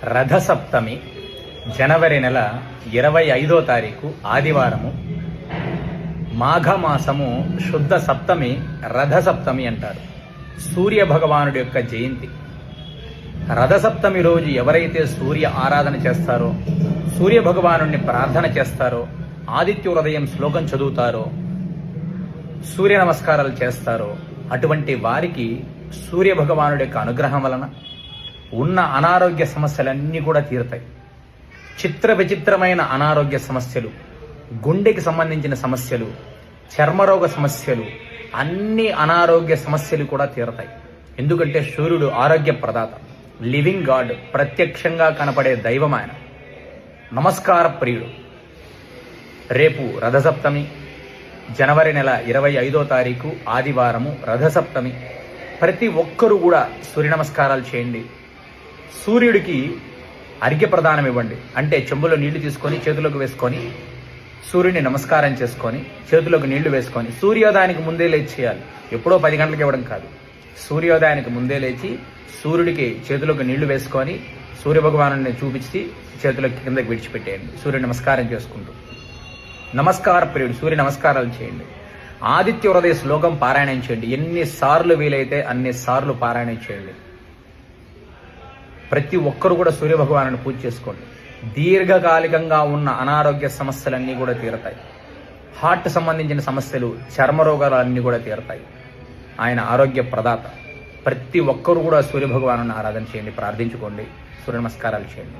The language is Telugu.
రథసప్తమి జనవరి నెల 25వ తారీఖు ఆదివారము. మాఘమాసము శుద్ధ సప్తమి రథసప్తమి అంటారు. సూర్య భగవానుడి యొక్క జయంతి. రథసప్తమి రోజు ఎవరైతే సూర్య ఆరాధన చేస్తారో, సూర్య భగవానుడిని ప్రార్థన చేస్తారో, ఆదిత్య హృదయం శ్లోకం చదువుతారో, సూర్య నమస్కారాలు చేస్తారో అటువంటి వారికి సూర్య భగవానుడి యొక్క అనుగ్రహం వలన ఉన్న అనారోగ్య సమస్యలన్నీ కూడా తీరుతాయి. చిత్ర విచిత్రమైన అనారోగ్య సమస్యలు, గుండెకి సంబంధించిన సమస్యలు, చర్మరోగ సమస్యలు, అన్ని అనారోగ్య సమస్యలు కూడా తీరతాయి. ఎందుకంటే సూర్యుడు ఆరోగ్య ప్రదాత, లివింగ్ గాడ్, ప్రత్యక్షంగా కనపడే దైవం ఆయన, నమస్కార ప్రియుడు. రేపు రథసప్తమి, జనవరి నెల 25వ తారీఖు ఆదివారము రథసప్తమి. ప్రతి ఒక్కరూ కూడా సూర్య నమస్కారాలు చేయండి. సూర్యుడికి అర్ఘ్య ప్రదానం ఇవ్వండి. అంటే చెంబులో నీళ్లు తీసుకొని చేతులకు వేసుకొని సూర్యుడిని నమస్కారం చేసుకొని చేతులకు నీళ్లు వేసుకొని సూర్యోదయానికి ముందే లేచి చేయాలి. ఎప్పుడో 10 గంటలకు ఇవ్వడం కాదు. సూర్యోదయానికి ముందే లేచి సూర్యుడికి చేతులకు నీళ్లు వేసుకొని సూర్య భగవాను చూపించి చేతులకు కిందకి విడిచిపెట్టేయండి. సూర్య నమస్కారం చేసుకుంటూ నమస్కార ప్రియుడు సూర్య నమస్కారాలు చేయండి. ఆదిత్య హృదయ శ్లోకం పారాయణం చేయండి. ఎన్నిసార్లు వీలైతే అన్నిసార్లు పారాయణం చేయండి. ప్రతి ఒక్కరు కూడా సూర్య భగవాను పూజ చేసుకోండి. దీర్ఘకాలికంగా ఉన్న అనారోగ్య సమస్యలన్నీ కూడా తీరతాయి. హార్ట్ సంబంధించిన సమస్యలు, చర్మ రోగాలు అన్నీ కూడా తీరతాయి. ఆయన ఆరోగ్య ప్రదాత. ప్రతి ఒక్కరు కూడా సూర్య భగవాను ఆరాధన చేయండి, ప్రార్థించుకోండి, సూర్య నమస్కారాలు చేయండి.